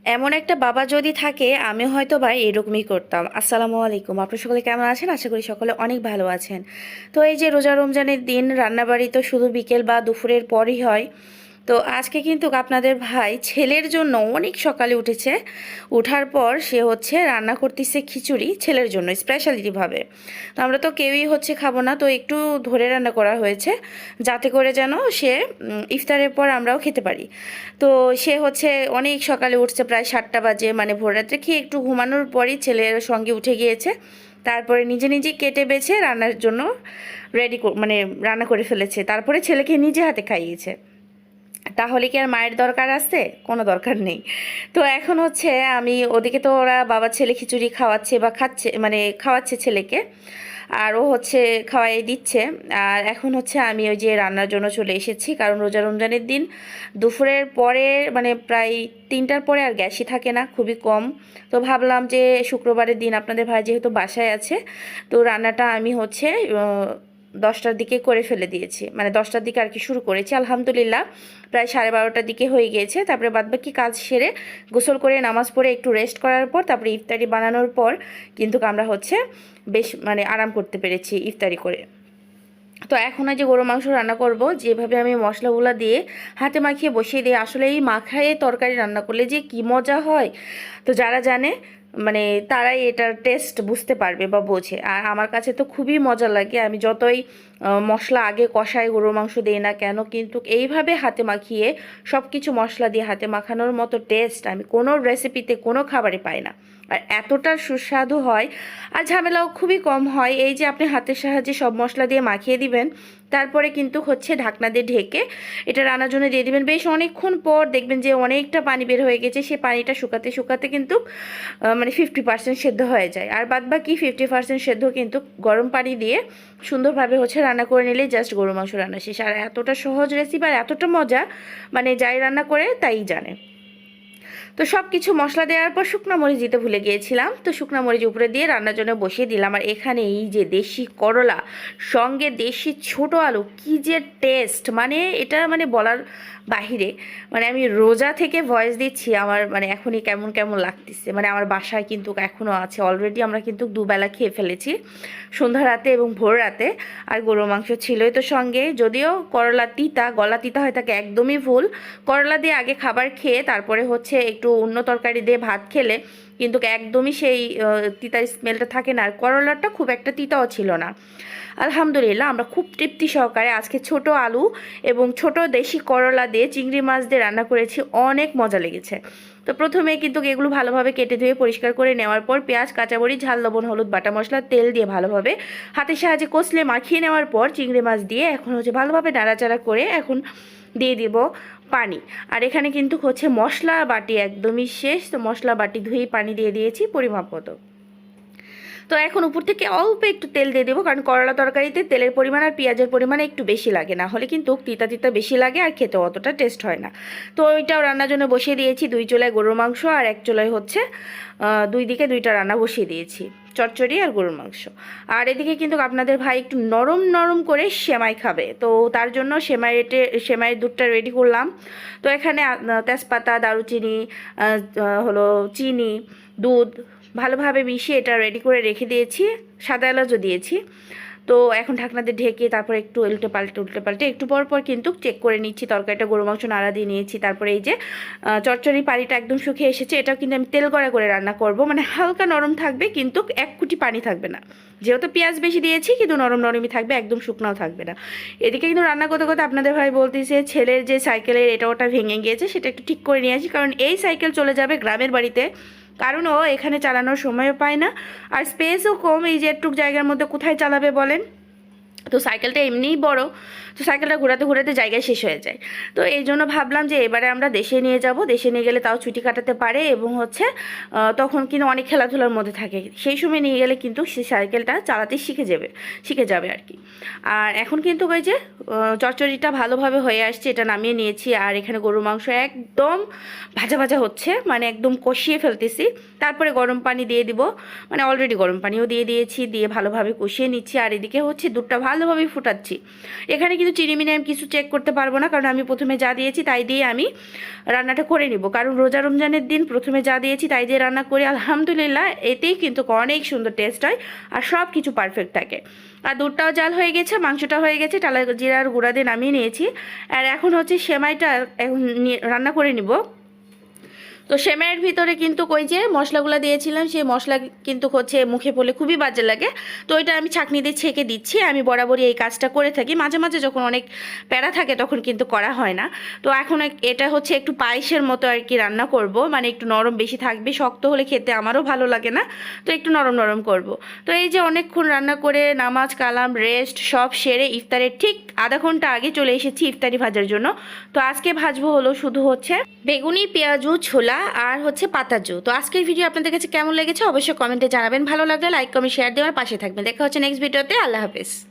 এমন একটা বাবা যদি থাকে আমি হয়তো বা এরকমই করতাম। আসসালামু আলাইকুম, আপনার সকলে কেমন আছেন? আশা করি সকলে অনেক ভালো আছেন। তো এই যে রোজা রমজানের দিন রান্নাবাড়ি তো শুধু বিকেল বা দুপুরের পরই হয়। তো আজকে কিন্তু আপনাদের ভাই ছেলের জন্য অনেক সকালে উঠেছে। উঠার পর সে হচ্ছে রান্না করতেছে খিচুড়ি ছেলের জন্য স্পেশালিটিভাবে। তো আমরা তো কেউই হচ্ছে খাবো না, তো একটু ধরে রান্না করা হয়েছে যাতে করে যেন সে ইফতারের পর আমরাও খেতে পারি। তো সে হচ্ছে অনেক সকালে উঠছে, প্রায় 7টা বাজে, মানে ভোররাত্রে খেয়ে একটু ঘুমানোর পরই ছেলের সঙ্গে উঠে গিয়েছে। তারপরে নিজে নিজে কেটে বেছে রান্নার জন্য মানে রান্না করে ফেলেছে, তারপরে ছেলেকে নিজে হাতে খাইয়েছে। তাহলে কি আর মায়ের দরকার আছে? কোনো দরকার নেই। তো এখন হচ্ছে আমি ওদিকে তো ওরা বাবা ছেলে খিচুড়ি খাওয়াচ্ছে বা খাচ্ছে, মানে খাওয়াচ্ছে ছেলেকে, আর ও হচ্ছে খাওয়াই দিচ্ছে। আর এখন হচ্ছে আমি ওই যে রান্নার জন্য চলে এসেছি, কারণ রোজা রমজানের দিন দুপুরের পরে মানে প্রায় 3টার পরে আর গ্যাসই থাকে না, খুবই কম। তো ভাবলাম যে শুক্রবারের দিন আপনাদের ভাই যেহেতু বাসায় আছে, তো রান্নাটা আমি হচ্ছে 10টার দিকে করে ফেলে দিয়েছি, মানে 10টার দিকে আর কি শুরু করেছি। আলহামদুলিল্লাহ প্রায় 12:30টার দিকে হয়ে গিয়েছে। তারপরে বাদবাকি কাজ সেরে গোসল করে নামাজ পড়ে একটু রেস্ট করার পর তারপরে ইফতারি বানানোর পর কিন্তু আমরা হচ্ছে বেশ মানে আরাম করতে পেরেছি ইফতারি করে। তো এখন যে গরু মাংস রান্না করব, যেভাবে আমি মশলাগুলো দিয়ে হাতে মাখিয়ে বসিয়ে দিই, আসলে এই মাখায়ে তরকারি রান্না করলে যে কি মজা হয়, তো যারা জানে মানে তারাই এটার টেস্ট বুঝতে পারবে বা বোঝে। আর আমার কাছে তো খুবই মজা লাগে, আমি যতই মশলা আগে কষাই গরুর মাংস দিই না কেন, কিন্তু এইভাবে হাতে মাখিয়ে সব কিছু মশলা দিয়ে হাতে মাখানোর মতো টেস্ট আমি কোনো রেসিপিতে কোনো খাবারে পাই না। আর এতটা সুস্বাদু হয়, আর ঝামেলাও খুবই কম হয়। এই যে আপনি হাতের সাহায্যে সব মশলা দিয়ে মাখিয়ে দিবেন, তারপরে কিন্তু হচ্ছে ঢাকনা দিয়ে ঢেকে এটা রান্নার জন্য দিয়ে দিবেন। বেশ অনেকক্ষণ পর দেখবেন যে অনেকটা পানি বের হয়ে গেছে, সে পানিটা শুকাতে শুকাতে কিন্তু মানে 50% সেদ্ধ হয়ে যায়, আর বাদ বাকি 50% সেদ্ধ কিন্তু গরম পানি দিয়ে সুন্দরভাবে হচ্ছে রান্না করে নিলেই জাস্ট গরু মাংস রান্না শেষ। আর এতটা সহজ রেসিপি আর এতটা মজা, মানে যাই রান্না করে তাই জানে। তো সব কিছু মশলা দেওয়ার পর শুকনো মরিচ দিতে ভুলে গিয়েছিলাম, তো শুকনো মরিচ উপরে দিয়ে রান্নার জন্য বসিয়ে দিলাম। আর এখানে এই যে দেশি করলা সঙ্গে দেশি ছোট আলু, কি যে টেস্ট, মানে এটা মানে বলার বাহিরে। মানে আমি রোজা থেকে ভয়েস দিচ্ছি, আমার মানে এখনই কেমন কেমন লাগতেছে। মানে আমার বাসায় কিন্তু এখনও আছে, অলরেডি আমরা কিন্তু দুবেলা খেয়ে ফেলেছি, সন্ধ্যা রাতে এবং ভোর রাতে। আর গরুর মাংস ছিলই তো সঙ্গে, যদিও করলা তিতা, গলা তিতা হয়ে থাকে, একদমই ভুল। করলা দিয়ে আগে খাবার খেয়ে তারপরে হচ্ছে একটু অন্য তরকারি দিয়ে ভাত খেলে কিন্তু একদমই সেই তিতার স্মেলটা থাকে না। আর করলাটা খুব একটা তিতাও ছিল না। আলহামদুলিল্লাহ আমরা খুব তৃপ্তি সহকারে আজকে ছোট আলু এবং ছোট দেশি করলা দিয়ে চিংড়ি মাছ দিয়ে রান্না করেছি, অনেক মজা লেগেছে। তো প্রথমে কিন্তু এগুলো ভালোভাবে কেটে ধুয়ে পরিষ্কার করে নেওয়ার পর পেঁয়াজ, কাঁচামরিচ, ঝাল, লবণ, হলুদ, বাটা মশলা, তেল দিয়ে ভালোভাবে হাতের সাহায্যে কষলে মাখিয়ে নেওয়ার পর চিংড়ি মাছ দিয়ে এখন হচ্ছে ভালোভাবে নাড়াচাড়া করে এখন দিয়ে দিব পানি। আর এখানে কিন্তু হচ্ছে মশলা বাটি একদমই শেষ, তো মশলা বাটি ধুয়েই পানি দিয়ে দিয়েছি পরিমাপ মতো। তো এখন উপর থেকে অল্প একটু তেল দিয়ে দেবো, কারণ করলা তরকারিতে তেলের পরিমাণ আর পেঁয়াজের পরিমাণ একটু বেশি লাগে, না হলে কিন্তু তিতা তিতা বেশি লাগে আর খেতে অতটা টেস্ট হয় না। তো ওইটাও রান্নার জন্য বসিয়ে দিয়েছি, 2 চুলায় গরুর মাংস আর 1 চুলায় হচ্ছে 2 দিকে 2টা রান্না বসিয়ে দিয়েছি, চচ্চড়ি আর গরুর মাংস। আর এদিকে কিন্তু আপনাদের ভাই একটু নরম নরম করে সেমাই খাবে, তো তার জন্য সেমাইয়ের দুধটা রেডি করলাম। তো এখানে তেজপাতা, দারুচিনি, হলো চিনি, দুধ ভালোভাবে মিশিয়ে এটা রেডি করে রেখে দিয়েছি, সাদা এলাচও দিয়েছি। তো এখন ঢাকনা দিয়ে ঢেকে তারপর একটু উল্টে পাল্টে একটু পর পর কিন্তু চেক করে নিচ্ছি তরকারিটা। গরু মাংস নাড়া দিয়ে নিয়েছি, তারপরে এই যে চচ্চড়ি পানিটা একদম শুকিয়ে এসেছে, এটাও কিন্তু আমি তেল গড়া করে রান্না করব, মানে হালকা নরম থাকবে কিন্তু 1 কুটি পানি থাকবে না, যেহেতু পেঁয়াজ বেশি দিয়েছি, কিন্তু নরম নরমই থাকবে, একদম শুকনাও থাকবে না। এদিকে কিন্তু রান্না করতে করতে আপনাদের ভাই বলতেছে ছেলের যে সাইকেলের এটা ওটা ভেঙে গিয়েছে, সেটা একটু ঠিক করে নিয়ে আসি, কারণ এই সাইকেল চলে যাবে গ্রামের বাড়িতে, কারণ ও এখানে চালানোর সময়ও পায় না, আর স্পেসও কম, এই যে একটুক জায়গার মধ্যে কোথায় চালাবে বলেন। তো সাইকেলটা এমনিই বড়, তো সাইকেলটা ঘোরাতে ঘোরাতে জায়গায় শেষ হয়ে যায়। তো এই জন্য ভাবলাম যে এবারে আমরা দেশে নিয়ে যাব, দেশে নিয়ে গেলে তাও ছুটি কাটাতে পারে এবং হচ্ছে তখন কিন্তু অনেক খেলাধুলার মধ্যে থাকে, সেই সময় নিয়ে গেলে কিন্তু সে সাইকেলটা চালাতে শিখে যাবে আর কি। আর এখন কিন্তু ওই যে চচ্চড়িটা ভালোভাবে হয়ে আসছে, এটা নামিয়ে নিয়েছি। আর এখানে গরুর মাংস একদম ভাজা ভাজা হচ্ছে, মানে একদম কষিয়ে ফেলতেছি। তারপরে গরম পানি দিয়ে দিব, মানে অলরেডি গরম পানিও দিয়ে দিয়েছি, দিয়ে ভালোভাবে কষিয়ে নিচ্ছি। আর এদিকে হচ্ছে দুধটা ভালোভাবেই ফুটাচ্ছি। এখানে কিন্তু চিনি মিনি আমি কিছু চেক করতে পারবো না, কারণ আমি প্রথমে যা দিয়েছি তাই দিয়ে আমি রান্নাটা করে নিব। কারণ রোজা রমজানের দিন প্রথমে যা দিয়েছি তাই দিয়ে রান্না করি, আলহামদুলিল্লাহ এতেই কিন্তু অনেক সুন্দর টেস্ট হয় আর সব কিছু পারফেক্ট থাকে। আর দুধটাও জাল হয়ে গেছে, মাংসটা হয়ে গেছে, টালা জিরার গুঁড়া দিয়ে নামিয়ে নিয়েছি। আর এখন হচ্ছে সেমাইটা এখন রান্না করে নিব। তো সেমাইয়ের ভিতরে কিন্তু ওই যে মশলাগুলো দিয়েছিলাম, সেই মশলা কিন্তু হচ্ছে মুখে পড়লে খুবই বাজে লাগে। তো ওইটা আমি ছাঁকনি দিয়ে ছেঁকে দিচ্ছি। আমি বরাবরই এই কাজটা করে থাকি, মাঝে মাঝে যখন অনেক প্যারা থাকে তখন কিন্তু করা হয় না। তো এখন এটা হচ্ছে একটু পায়েসের মতো আর কি রান্না করব, মানে একটু নরম বেশি থাকবে, শক্ত হলে খেতে আমারও ভালো লাগে না, তো একটু নরম নরম করব। তো এই যে অনেকক্ষণ রান্না করে নামাজ কালাম রেস্ট সব সেরে ইফতারের ঠিক আধা ঘন্টা আগে চলে এসেছি ইফতারি ভাজার জন্য। তো আজকে ভাজবো হলো শুধু হচ্ছে বেগুনি, পেঁয়াজু, ছোলা আর হচ্ছে পাতাজু। তো আজকের ভিডিও আপনাদের কাছে কেমন লেগেছে অবশ্যই কমেন্টে জানাবেন। ভালো লাগলে লাইক কমেন্ট শেয়ার দেওয়ার পাশে থাকবেন। দেখা হচ্ছে নেক্সট ভিডিওতে। আল্লাহ হাফেজ।